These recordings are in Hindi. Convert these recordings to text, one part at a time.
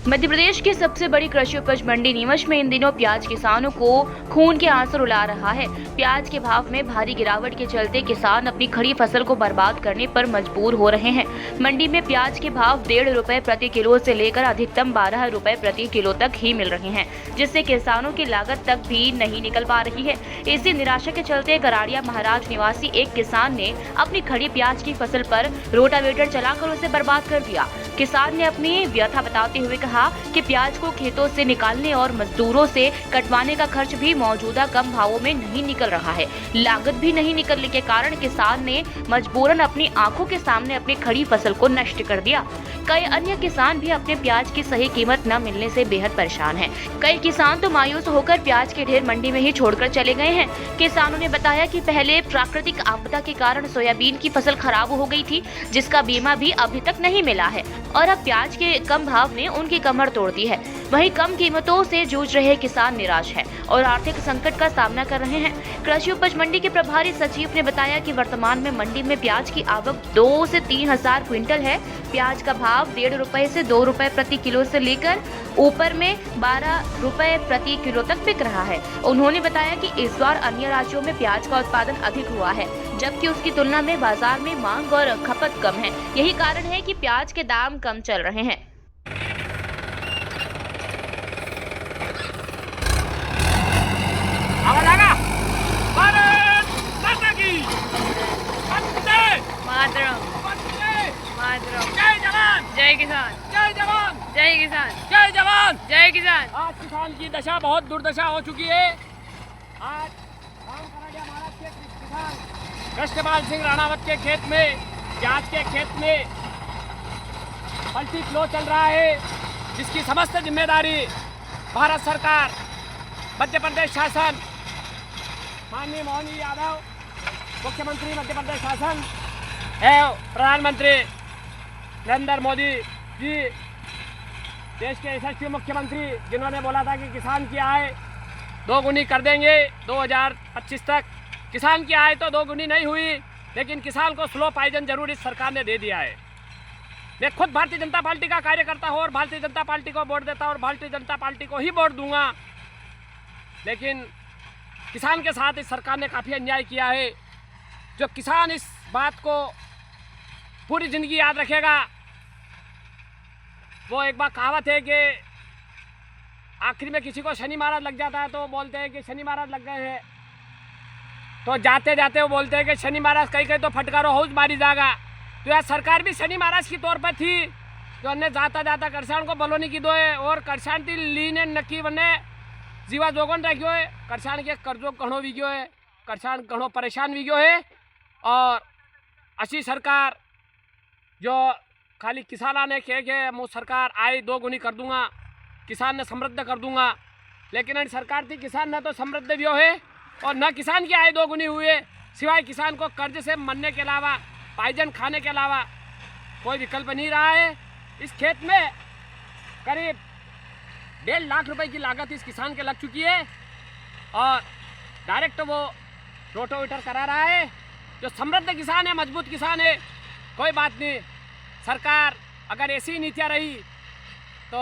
मध्य प्रदेश की सबसे बड़ी कृषि उपज मंडी नीमच में इन दिनों प्याज किसानों को खून के आंसू रुला रहा है। प्याज के भाव में भारी गिरावट के चलते किसान अपनी खड़ी फसल को बर्बाद करने पर मजबूर हो रहे हैं। मंडी में प्याज के भाव 1.5 रुपए प्रति किलो से लेकर अधिकतम 12 रुपए प्रति किलो तक ही मिल रहे हैं, जिससे किसानों की लागत तक भी नहीं निकल पा रही है। इसी निराशा के चलते गराड़िया महाराज निवासी एक किसान ने अपनी खड़ी प्याज की फसल पर रोटावेटर चलाकर उसे बर्बाद कर दिया। किसान ने अपनी व्यथा बताते हुए कहा कि प्याज को खेतों से निकालने और मजदूरों से कटवाने का खर्च भी मौजूदा कम भावों में नहीं निकल रहा है। लागत भी नहीं निकलने के कारण किसान ने मजबूरन अपनी आंखों के सामने अपनी खड़ी फसल को नष्ट कर दिया। कई अन्य किसान भी अपने प्याज की सही कीमत न मिलने से बेहद परेशान हैं। कई किसान तो मायूस होकर प्याज के ढेर मंडी में ही छोड़कर चले गए हैं। किसानों ने बताया कि पहले प्राकृतिक आपदा के कारण सोयाबीन की फसल खराब हो गई थी, जिसका बीमा भी अभी तक नहीं मिला है और अब प्याज के कम भाव ने उनकी कमर तोड़ दी है। वहीं कम कीमतों से जूझ रहे किसान निराश है और आर्थिक संकट का सामना कर रहे हैं। कृषि उपज मंडी के प्रभारी सचिव ने बताया कि वर्तमान में मंडी में प्याज की आवक 2 से 3 हजार क्विंटल है। प्याज का भाव 1.5 रुपए से 2 रुपए प्रति किलो से लेकर ऊपर में 12 रुपए प्रति किलो तक बिक रहा है। उन्होंने बताया कि इस बार अन्य राज्यों में प्याज का उत्पादन अधिक हुआ है, जबकि उसकी तुलना में बाजार में मांग और खपत कम है। यही कारण है कि प्याज के दाम कम चल रहे हैं। भारत माता की वंदे मातरम, मातरम। जय जवान, जय किसान, जय जवान, जय किसान, जय जवान, जय किसान। आज किसान की दशा बहुत दुर्दशा हो चुकी है। आज गराड़िया महाराज के किसान कृष्णपाल सिंह राणावत के खेत में, प्याज के खेत में पलटी फ्लो चल रहा है, जिसकी समस्त जिम्मेदारी भारत सरकार, मध्य प्रदेश शासन, माननीय मोहन जी यादव मुख्यमंत्री मध्य प्रदेश शासन एवं प्रधानमंत्री नरेंद्र मोदी जी, देश के यशस्वी मुख्यमंत्री, जिन्होंने बोला था कि किसान की आय 2 गुनी कर देंगे 2025 तक। किसान की आय तो 2 गुनी नहीं हुई, लेकिन किसान को स्लो पॉइजन जरूर इस सरकार ने दे दिया है। मैं खुद भारतीय जनता पार्टी का कार्यकर्ता हूँ और भारतीय जनता पार्टी को वोट देता और भारतीय जनता पार्टी को ही वोट दूंगा, लेकिन किसान के साथ इस सरकार ने काफ़ी अन्याय किया है। जो किसान इस बात को पूरी ज़िंदगी याद रखेगा, वो एक बार कहावत है कि आखिर में किसी को शनि महाराज लग जाता है तो बोलते हैं कि शनि महाराज लग गए हैं, तो जाते जाते वो बोलते हैं कि शनि महाराज कहीं कहीं तो फटकारो हाउस मारी जाएगा। तो यह सरकार भी शनि महाराज की तौर पर थी, जो अन्य जाता जाता करसान को बलोनी की दो है और करसान थी लीने नक्की बने जीवा जोगन रखियो है। करसान के कर्जों घणो वीग्यो है, करसान घणो परेशान वीग्यो है। और असी सरकार जो खाली किसाना ने कहे कि मैं सरकार आय 2 गुनी कर दूंगा, किसान ने समृद्ध कर दूंगा, लेकिन सरकार थी किसान न तो समृद्ध भी है और न किसान की आय 2 गुनी हुई है, सिवाय किसान को कर्ज से मरने के अलावा, पाइजन खाने के अलावा कोई विकल्प नहीं रहा है। इस खेत में करीब 1.5 लाख रुपए की लागत इस किसान के लग चुकी है और डायरेक्ट वो रोटावेटर करा रहा है। जो समृद्ध किसान है, मजबूत किसान है, कोई बात नहीं, सरकार अगर ऐसी नीतियाँ रही तो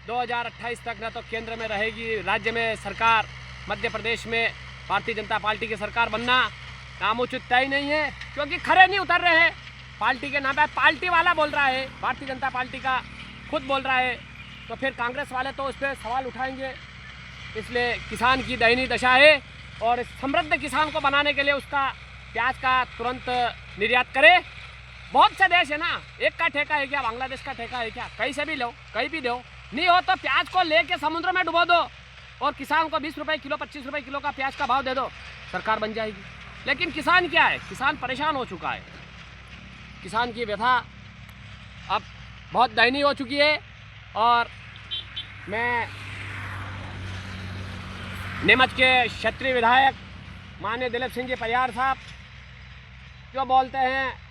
2028 तक न तो केंद्र में रहेगी, राज्य में सरकार, मध्य प्रदेश में भारतीय जनता पार्टी की सरकार बनना नामुचित तय नहीं है, क्योंकि खरे नहीं उतर रहे हैं। पार्टी के नाम पर पार्टी वाला बोल रहा है, भारतीय जनता पार्टी का खुद बोल रहा है, तो फिर कांग्रेस वाले तो उस पर सवाल उठाएंगे। इसलिए किसान की दयनीय दशा है और समृद्ध किसान को बनाने के लिए उसका प्याज का तुरंत निर्यात करे। बहुत से देश है ना, एक का ठेका है क्या, बांग्लादेश का ठेका है क्या, कहीं से भी लो, कहीं भी दो, नहीं हो तो प्याज को लेके समुद्र में डुबो दो और किसान को 20 रुपए किलो, 25 रुपए किलो का प्याज का भाव दे दो, सरकार बन जाएगी। लेकिन किसान क्या है, किसान परेशान हो चुका है। किसान की व्यथा अब बहुत दयनीय हो चुकी है और मैं नीमच के क्षेत्रीय विधायक माननीय दिलीप सिंह जी परिहार साहब जो बोलते हैं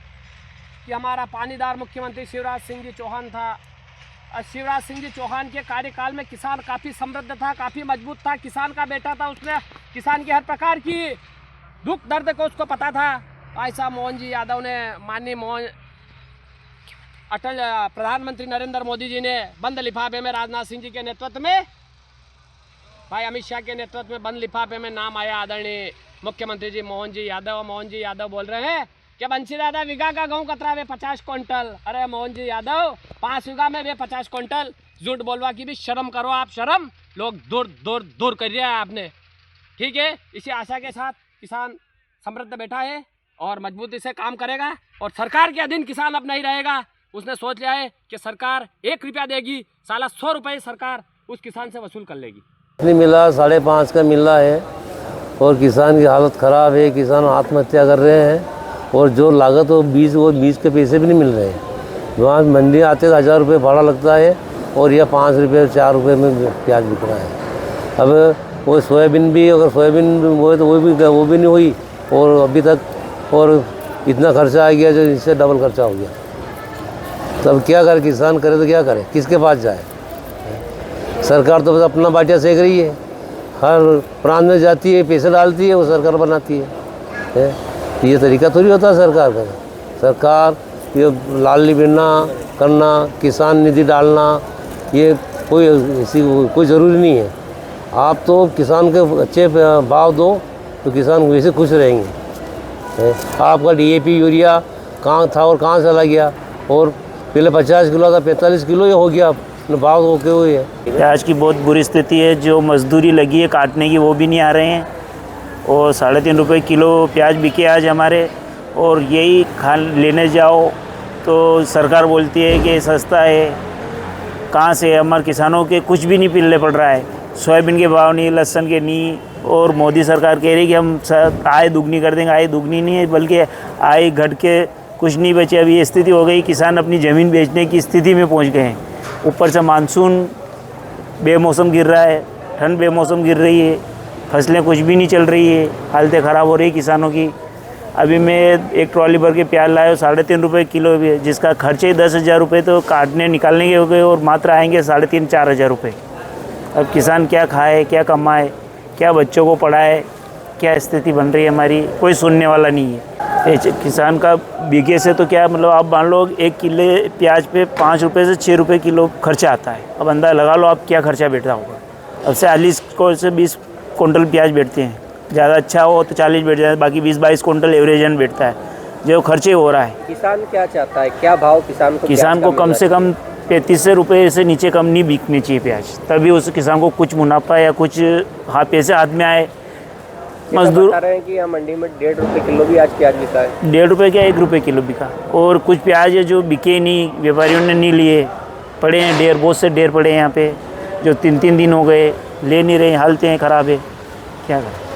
कि हमारा पानीदार मुख्यमंत्री शिवराज सिंह जी चौहान था, और शिवराज सिंह जी चौहान के कार्यकाल में किसान काफ़ी समृद्ध था, काफ़ी मजबूत था, किसान का बेटा था, उसने किसान की हर प्रकार की दुख दर्द को उसको पता था। ऐसा मोहन जी यादव ने, माननीय मोहन अटल प्रधानमंत्री नरेंद्र मोदी जी ने बंद लिफाफे में राजनाथ सिंह जी के नेतृत्व में, भाई अमित शाह के नेतृत्व में बंद लिफाफे में नाम आया आदरणीय मुख्यमंत्री जी मोहन जी यादव बोल रहे हैं कि बंसी दादा बीघा का गेहूँ कतरा वे 50 क्विंटल। अरे मोहन जी यादव 5 बीघा में वे 50 क्विंटल, झूठ बोलवा की भी शर्म करो आप, शर्म लोग दूर कर रहे हैं आपने। ठीक है, इसी आशा के साथ किसान समृद्ध बैठा है और मजबूती से काम करेगा और सरकार के अधीन किसान अब नहीं रहेगा। उसने सोच लिया है कि सरकार 1 रुपया देगी, साला 100 रुपये सरकार उस किसान से वसूल कर लेगी। नहीं मिला, 5.5 का मिल रहा है और किसान की हालत ख़राब है। किसान आत्महत्या कर रहे हैं और जो लागत वो बीज के पैसे भी नहीं मिल रहे हैं। वहाँ मंडी आते 1000 रुपये भाड़ा लगता है और यह 5 रुपये 4 रुपये में प्याज बिक रहा है। अब वो सोयाबीन भी, अगर सोयाबीन बोए तो वो भी नहीं हुई और अभी तक और इतना खर्चा आ गया जो इससे डबल खर्चा हो गया। तब क्या करे किसान, करे तो क्या करे, किसके पास जाए। सरकार तो बस अपना बाटिया सेक रही है, हर प्रांत में जाती है, पैसे डालती है, वो सरकार बनाती है। ये तरीका थोड़ी होता है सरकार का। सरकार ये लाली बिनना करना, किसान निधि डालना, ये कोई ज़रूरी नहीं है। आप तो किसान के अच्छे भाव दो तो किसान वैसे खुश रहेंगे। आपका DAP यूरिया कहाँ था और कहाँ चला गया, और पहले 50 किलो था 45 किलो ये हो गया, भाव होके हुए है। प्याज की बहुत बुरी स्थिति है। जो मजदूरी लगी है काटने की वो भी नहीं आ रहे हैं और 3.5 रुपये किलो प्याज बिके आज हमारे। और यही लेने जाओ तो सरकार बोलती है कि सस्ता है, कहाँ से हमारे किसानों के कुछ भी नहीं पिलने पड़ रहा है। सोयाबीन के भाव नहीं, लहसुन के नहीं, और मोदी सरकार कह रही है कि हम आय दुगनी कर देंगे। आय दुगनी नहीं है बल्कि आय घट के कुछ नहीं बचे। अभी ये स्थिति हो गई, किसान अपनी ज़मीन बेचने की स्थिति में पहुंच गए हैं। ऊपर से मानसून बेमौसम गिर रहा है, ठंड बेमौसम गिर रही है, फसलें कुछ भी नहीं चल रही है, हालतें ख़राब हो रही है किसानों की। अभी मैं एक ट्रॉली भर के प्याज लाया 3.5 रुपये किलो भी, जिसका खर्चे 10,000 रुपये तो काटने निकालने के हो गए और मात्र आएंगे 3,500-4 हज़ार रुपये। अब किसान क्या खाए, क्या कमाए, क्या बच्चों को पढ़ाए, क्या स्थिति बन रही है हमारी, कोई सुनने वाला नहीं है। किसान का बीघे से तो क्या मतलब, आप मान लो 1 किलो प्याज पे 5 रुपये से 6 रुपये किलो खर्चा आता है। अब अंदाज़ा लगा लो आप क्या खर्चा बैठता होगा। अब से 40 से 20 कुंटल प्याज बैठते हैं, ज़्यादा अच्छा हो तो 40 बैठ जाए, बाकी 20-22 कुंटल एवरेजन बैठता है, जो खर्चे हो रहा है। किसान क्या चाहता है, क्या भाव किसान को कम से कम 35 रुपये से नीचे कम नहीं बिकनी चाहिए प्याज, तभी उस किसान को कुछ मुनाफा या कुछ पैसे हाथ में आए। मजदूर बता रहे हैं कि यहाँ मंडी में 1.5 रुपये किलो भी आज प्याज बिका है। 1.5 रुपये क्या 1 रुपये किलो बिका। और कुछ प्याज है जो बिके नहीं, व्यापारियों ने नहीं लिए, पड़े हैं ढेर, बहुत से ढेर पड़े हैं यहाँ पे, जो 3-3 दिन हो गए ले नहीं रहे, हालतें ख़राब है, क्या करें।